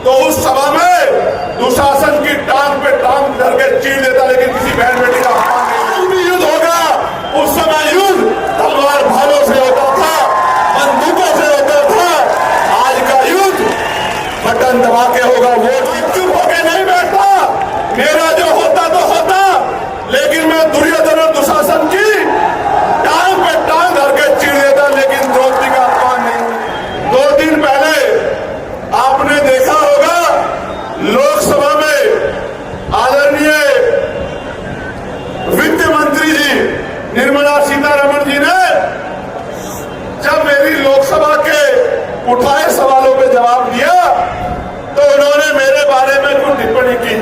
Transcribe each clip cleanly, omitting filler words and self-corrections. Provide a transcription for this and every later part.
तो उस सभा में दुशासन की टांग पे टांग धर के चीर देता, लेकिन किसी बहन बेटी का अपमान नहीं। युद्ध होगा, उस समय युद्ध तलवार भालों से होता था, बंदूकों से होता था। आज का युद्ध बटन दबा के होगा। वोट चुप होके नहीं बैठता, मेरा जो होता तो होता, लेकिन मैं दुर्योधन और दुशासन की टांग पे टांग धर के चीर देता, लेकिन द्रौपदी का अपमान नहीं। 2 दिन पहले आपने देखा होगा लोकसभा में आदरणीय वित्त मंत्री जी निर्मला सीतारमण जी ने जब मेरी लोकसभा के उठाए सवालों पे जवाब दिया तो उन्होंने मेरे बारे में कुछ टिप्पणी की।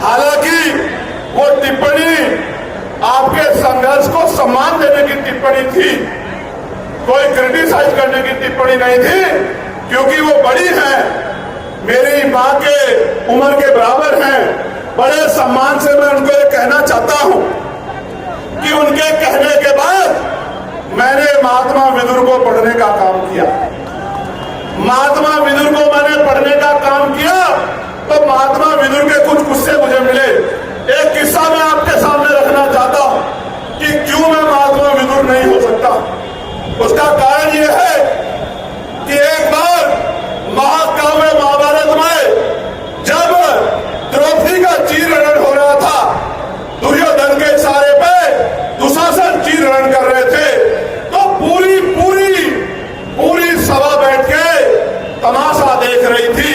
हालांकि वो टिप्पणी आपके संघर्ष को सम्मान देने की टिप्पणी थी, कोई क्रिटिसाइज करने की टिप्पणी नहीं थी, क्योंकि वो बड़ी हैं, मेरी मां के उम्र के बराबर हैं। बड़े सम्मान से मैं उनको ये कहना चाहता हूं कि उनके कहने के बाद मैंने महात्मा विदुर को पढ़ने का काम किया। महात्मा विदुर को मैंने पढ़ने का काम किया तो महात्मा विदुर के कुछ गुस्से मुझे मिले। एक किस्सा मैं आपके सामने रखना चाहता हूं कि क्यों मैं महात्मा विदुर नहीं हो सकता। उसका कारण यह है कि एक बार महाकाव्य महाभारत में जब द्रौपदी का चीरहरण हो रहा था, दुर्योधन के इशारे पे दुशासन चीरहरण कर रहे थे, तो पूरी सभा बैठ के तमाशा देख रही थी।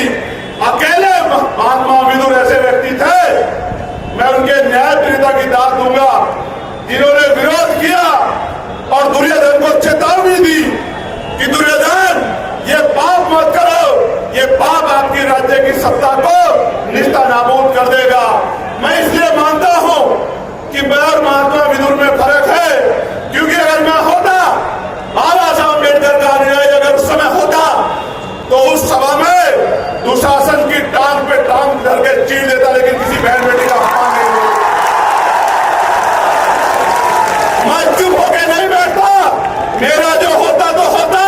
अकेले महात्मा विदुर ऐसे व्यक्ति थे, मैं उनके न्यायप्रियता की दाद दूंगा, जिन्होंने विरोध किया और दुर्योधन को चेतावनी दी कि दुर्योधन ये पाप मत करो, ये पाप आपकी राज्य की सत्ता को निस्ता नाबूद कर देगा। मैं इसलिए मानता हूं कि मैं और महात्मा विदुर में फर्क है, क्योंकि अगर मैं होता, बाबा साहब अम्बेडकर का अनुयायी अगर उस समय होता तो उस सभा में दुशासन की टांग पे टांग धर के चीर देता, लेकिन किसी बहन बेटी का अपमान नहीं होता। मैं चुप होके नहीं बैठता, मेरा जो होता तो होता,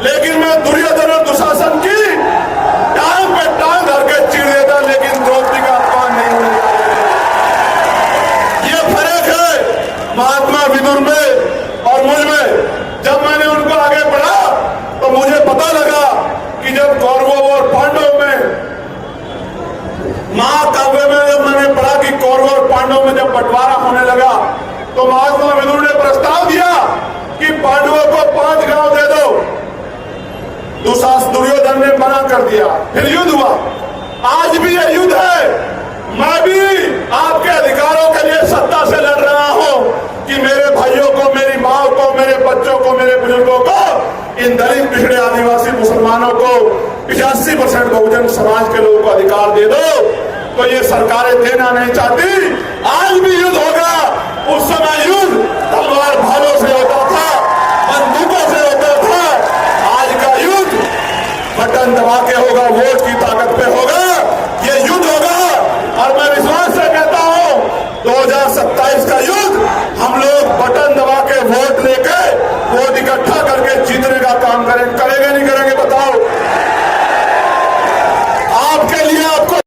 लेकिन मैं दुर्योधन और दुशासन की टांग पे टांग धर के चीर देता, लेकिन द्रौपदी का अपमान नहीं होता। ये फर्क है महात्मा विदुर में और मुझ में। जब मैंने उनको आगे पढ़ा तो मुझे पता लगा कि जब कौरवों और पांडवों में, महाकाव्य में जब मैंने पढ़ा कि कौरवों और पांडवों में जब बंटवारा होने लगा तो महात्मा विदुर ने प्रस्ताव दिया कि पांडवों को 5 गांव दे दो। दुर्योधन ने मना कर दिया, फिर युद्ध हुआ। आज भी ये युद्ध है। मैं भी आपके अधिकारों के लिए सत्ता से लड़ रहा हूं कि मेरे भाइयों को, मेरी माँ को, मेरे बच्चों को, मेरे बुजुर्गों को, इन दलित पिछड़े आदिवासी मुसलमानों को, 85% बहुजन समाज के लोगों को अधिकार दे दो। तो ये सरकारें देना नहीं चाहती। आज भी युद्ध होगा, उस समय युद्ध